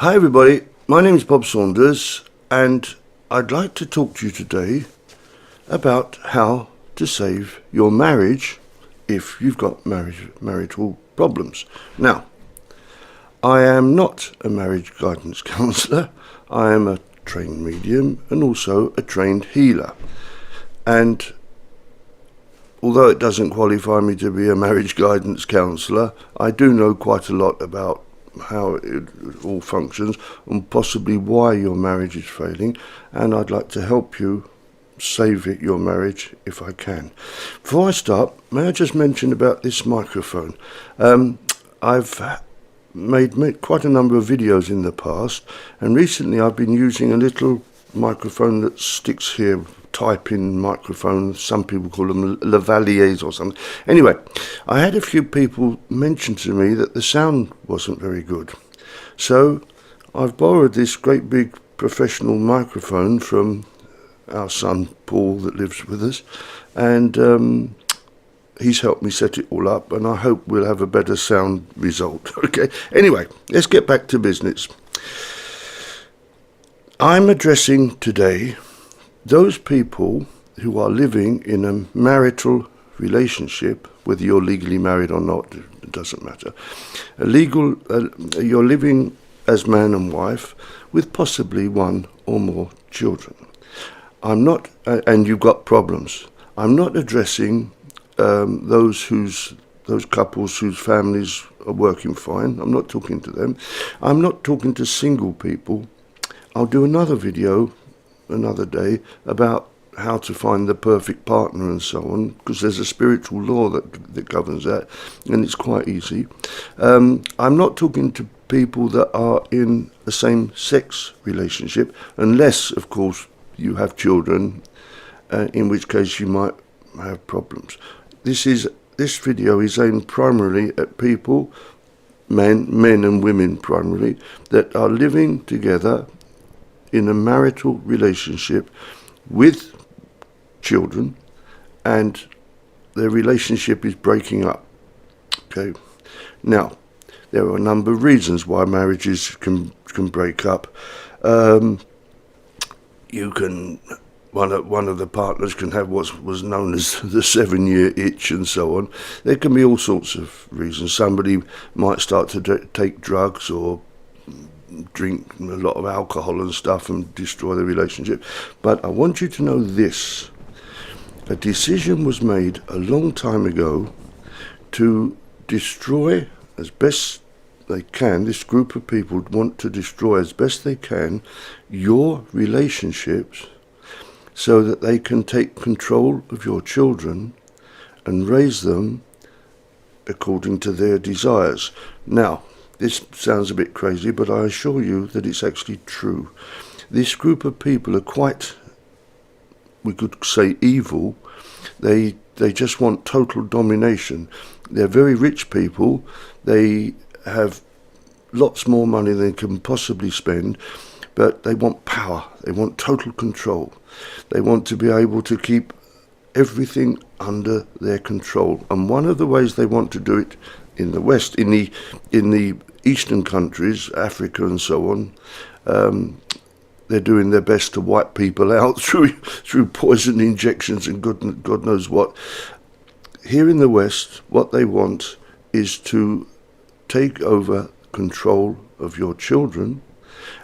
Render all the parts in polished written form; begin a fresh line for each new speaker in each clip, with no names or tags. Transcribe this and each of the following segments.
Hi everybody, my name is Bob Saunders and I'd like to talk to you today about how to save your marriage if you've got marital problems. Now, I am not a marriage guidance counsellor, I am a trained medium and also a trained healer. And although it doesn't qualify me to be a marriage guidance counsellor, I do know quite a lot about how it all functions and possibly why your marriage is failing, and I'd like to help you save your marriage if I can. Before I start, may I just mention about this microphone. I've made quite a number of videos in the past, and recently I've been using a little microphone that sticks here, type-in microphone. Some people call them lavaliers or something. Anyway, I had a few people mention to me that the sound wasn't very good. So I've borrowed this great big professional microphone from our son Paul that lives with us, and he's helped me set it all up, and I hope we'll have a better sound result. Okay, anyway, let's get back to business. I'm addressing today those people who are living in a marital relationship, whether you're legally married or not, it doesn't matter. You're living as man and wife with possibly one or more children. I'm not, and you've got problems. I'm not addressing those couples whose families are working fine. I'm not talking to them. I'm not talking to single people. I'll do another video another day about how to find the perfect partner and so on, because there's a spiritual law that governs that, and it's quite easy. I'm not talking to people that are in a same-sex relationship, unless, of course, you have children, in which case you might have problems. This video is aimed primarily at people, men and women primarily, that are living together in a marital relationship with children, and their relationship is breaking up. Okay. Now, there are a number of reasons why marriages can break up. One of the partners can have what was known as the 7-year itch and so on. There can be all sorts of reasons. Somebody might start to take drugs or drink a lot of alcohol and stuff and destroy the relationship. But I want you to know this. A decision was made a long time ago to destroy as best they can, this group of people want to destroy as best they can your relationships so that they can take control of your children and raise them according to their desires. Now, this sounds a bit crazy, but I assure you that it's actually true. This group of people are quite, we could say, evil. They just want total domination. They're very rich people. They have lots more money than they can possibly spend, but they want power. They want total control. They want to be able to keep everything under their control. And one of the ways they want to do it in the West, in the Eastern countries, Africa and so on, they're doing their best to wipe people out through poison injections and God knows what. Here in the West, what they want is to take over control of your children,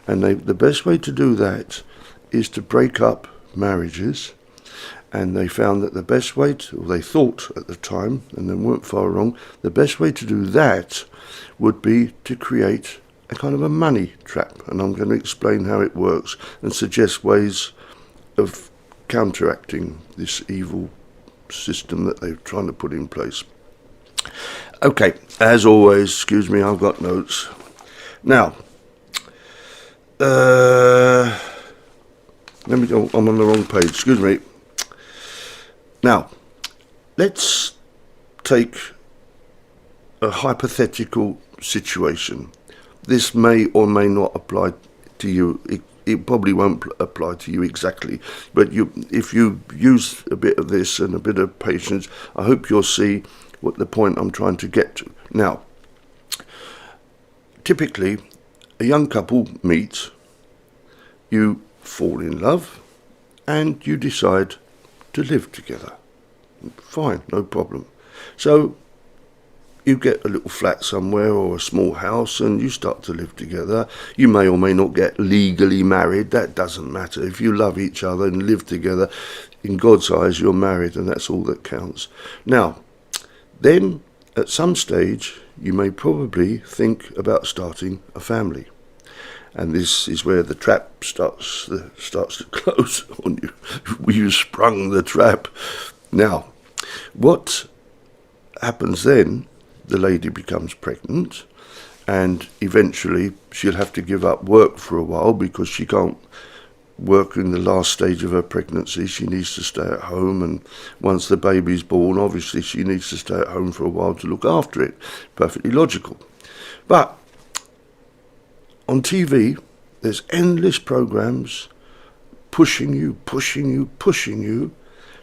and the best way to do that is to break up marriages. And they found that the best way to, or they thought at the time, and they weren't far wrong, the best way to do that would be to create a kind of a money trap. And I'm going to explain how it works and suggest ways of counteracting this evil system that they're trying to put in place. Okay, as always, excuse me, I've got notes. Now, I'm on the wrong page, excuse me. Now, let's take a hypothetical situation. This may or may not apply to you. It probably won't apply to you exactly, but if you use a bit of this and a bit of patience, I hope you'll see what the point I'm trying to get to. Now, typically, a young couple meet, you fall in love, and you decide to live together. Fine, no problem. So you get a little flat somewhere or a small house and you start to live together. You may or may not get legally married. That doesn't matter. If you love each other and live together, in God's eyes, you're married, and that's all that counts. Now, then at some stage, you may probably think about starting a family. And this is where the trap starts to close on you. You sprung the trap. Now, what happens then? The lady becomes pregnant, and eventually she'll have to give up work for a while because she can't work in the last stage of her pregnancy. She needs to stay at home, and once the baby's born, obviously she needs to stay at home for a while to look after it. Perfectly logical. But on TV, there's endless programs pushing you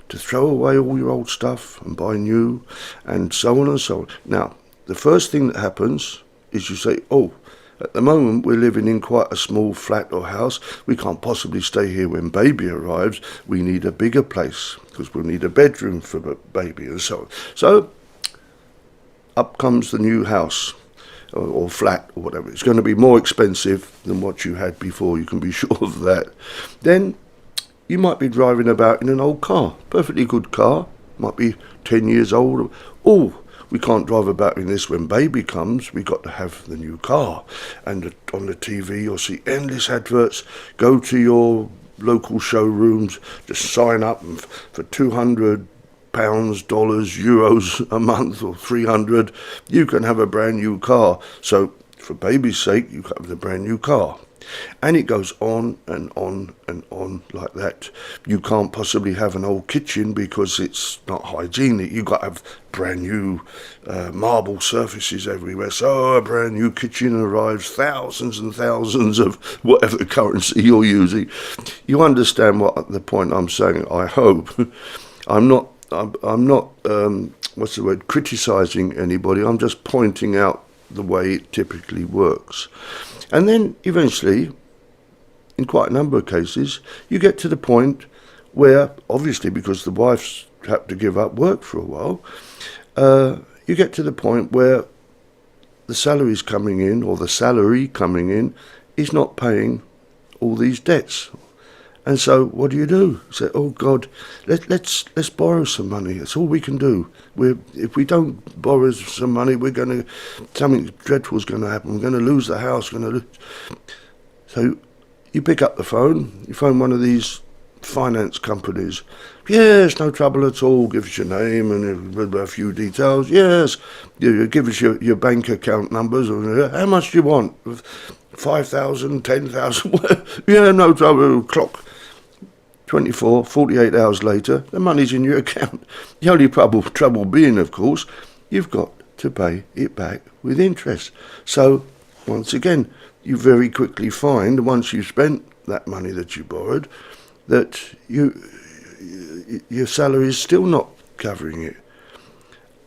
to throw away all your old stuff and buy new, and so on and so on. Now, the first thing that happens is you say, oh, at the moment we're living in quite a small flat or house. We can't possibly stay here when baby arrives. We need a bigger place because we'll need a bedroom for the baby and so on. So up comes the new house or flat or whatever. It's going to be more expensive than what you had before. You can be sure of that. Then you might be driving about in an old car, perfectly good car, might be 10 years old. Oh, we can't drive about in this when baby comes. We've got to have the new car. And on the TV, you'll see endless adverts. Go to your local showrooms, just sign up for £200, dollars, euros a month, or 300. You can have a brand new car. So for baby's sake, you can have the brand new car. And it goes on and on and on like that. You can't possibly have an old kitchen because it's not hygienic. You've got to have brand new marble surfaces everywhere. So a brand new kitchen arrives, thousands and thousands of whatever currency you're using. You understand what the point I'm saying, I hope. I'm not criticising anybody. I'm just pointing out the way it typically works. And then eventually, in quite a number of cases, you get to the point where, obviously because the wife's had to give up work for a while, you get to the point where the salary's coming in, or the salary coming in, is not paying all these debts. And so what do? You say, oh God, let's borrow some money. That's all we can do. If we don't borrow some money, something dreadful's going to happen. We're going to lose the house. So you pick up the phone. You phone one of these finance companies. Yes, no trouble at all. Give us your name and a few details. Yes, you give us your bank account numbers. How much do you want? 5,000, 10,000. Yeah, no trouble. Clock. 48 hours later, the money's in your account. The only trouble being, of course, you've got to pay it back with interest. So, once again, you very quickly find, once you've spent that money that you borrowed, that your salary is still not covering it.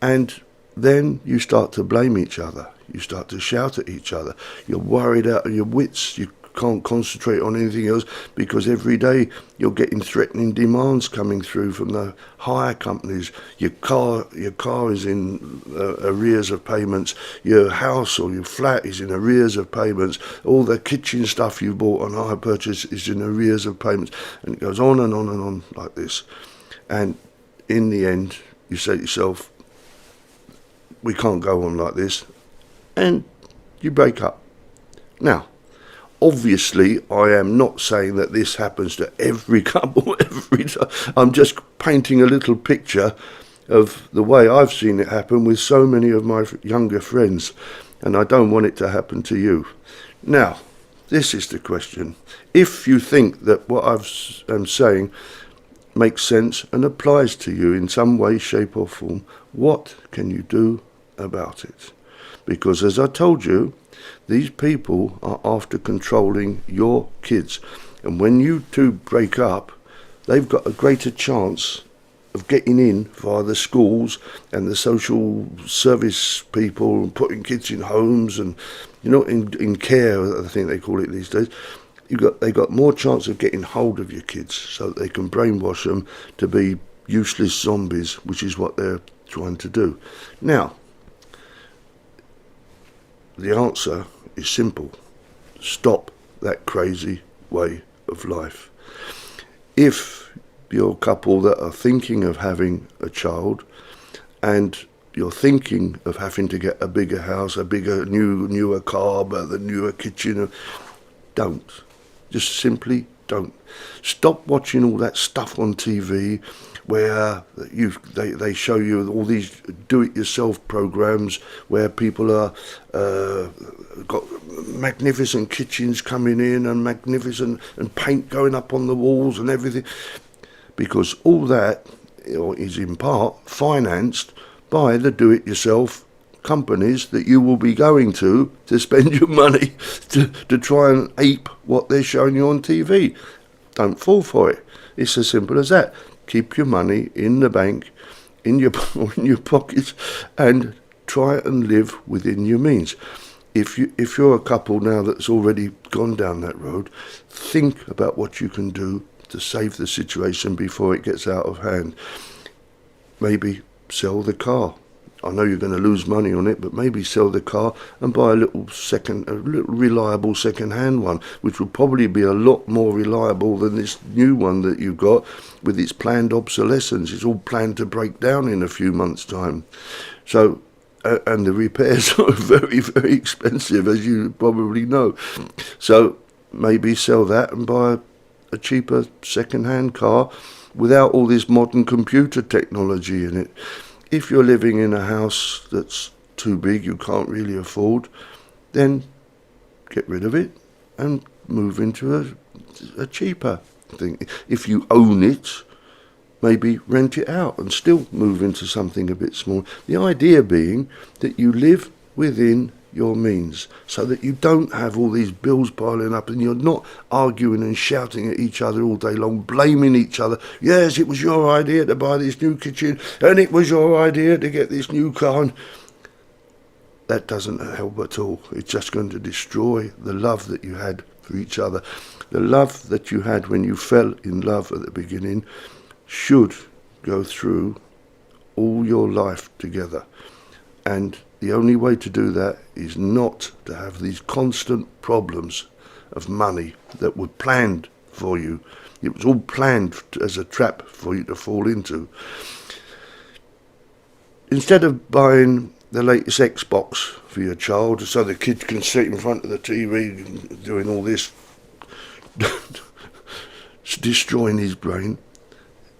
And then you start to blame each other. You start to shout at each other. You're worried out of your wits. You can't concentrate on anything else because every day you're getting threatening demands coming through from the hire companies. Your car is in arrears of payments. Your house or your flat is in arrears of payments. All the kitchen stuff you bought on hire purchase is in arrears of payments. And it goes on and on and on like this. And in the end, you say to yourself, we can't go on like this. And you break up. Now, obviously, I am not saying that this happens to every couple every time. I'm just painting a little picture of the way I've seen it happen with so many of my younger friends, and I don't want it to happen to you. Now, this is the question. If you think that what I'm saying makes sense and applies to you in some way, shape or form, what can you do about it? Because as I told you, these people are after controlling your kids. And when you two break up, they've got a greater chance of getting in via the schools and the social service people and putting kids in homes and in care, I think they call it these days, they got more chance of getting hold of your kids so that they can brainwash them to be useless zombies, which is what they're trying to do. Now, the answer is simple. Stop that crazy way of life. If you're a couple that are thinking of having a child and you're thinking of having to get a bigger house, a bigger, newer car, the newer kitchen, don't. Just simply don't. Stop watching all that stuff on TV where they show you all these do-it-yourself programs where people are got magnificent kitchens coming in and magnificent and paint going up on the walls and everything, because all that is in part financed by the do-it-yourself companies that you will be going to spend your money to try and ape what they're showing you on TV. Don't fall for it. It's as simple as that. Keep your money in the bank, in your pockets, and try and live within your means. If you're a couple now that's already gone down that road, think about what you can do to save the situation before it gets out of hand. Maybe sell the car. I know you're going to lose money on it, but maybe sell the car and buy a little reliable second-hand one, which will probably be a lot more reliable than this new one that you've got with its planned obsolescence. It's all planned to break down in a few months' time. So, and the repairs are very, very expensive, as you probably know. So maybe sell that and buy a cheaper second-hand car without all this modern computer technology in it. If you're living in a house that's too big, you can't really afford, then get rid of it and move into a cheaper thing. If you own it, maybe rent it out and still move into something a bit smaller. The idea being that you live within your means so that you don't have all these bills piling up and you're not arguing and shouting at each other all day long, blaming each other. Yes, it was your idea to buy this new kitchen and it was your idea to get this new car. And that doesn't help at all. It's just going to destroy the love that you had for each other. The love that you had when you fell in love at the beginning should go through all your life together. And the only way to do that is not to have these constant problems of money that were planned for you. It was all planned as a trap for you to fall into. Instead of buying the latest Xbox for your child so the kid can sit in front of the TV doing all this, destroying his brain,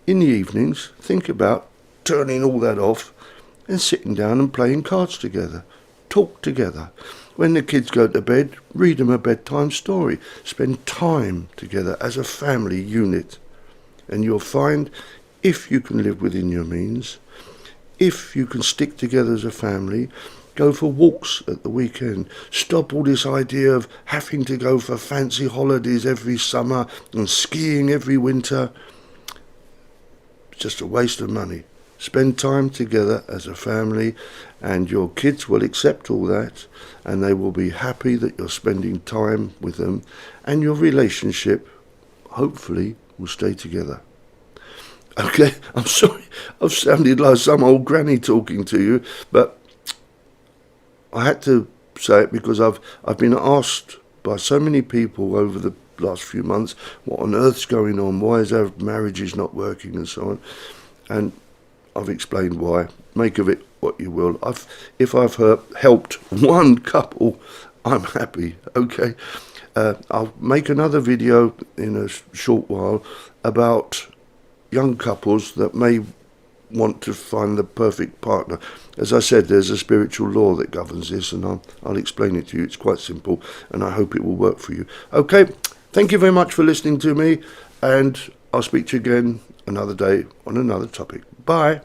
in the evenings, think about turning all that off and sitting down and playing cards together. Talk together. When the kids go to bed, read them a bedtime story. Spend time together as a family unit. And you'll find, if you can live within your means, if you can stick together as a family, go for walks at the weekend. Stop all this idea of having to go for fancy holidays every summer and skiing every winter. It's just a waste of money. Spend time together as a family and your kids will accept all that and they will be happy that you're spending time with them and your relationship, hopefully, will stay together. Okay, I'm sorry, I've sounded like some old granny talking to you, but I had to say it because I've been asked by so many people over the last few months, what on earth's going on, why is our marriages not working and so on, and I've explained why. Make of it what you will. If I've helped one couple, I'm happy, okay? I'll make another video in a short while about young couples that may want to find the perfect partner. As I said, there's a spiritual law that governs this, and I'll explain it to you. It's quite simple, and I hope it will work for you. Okay, thank you very much for listening to me, and I'll speak to you again another day on another topic. Bye.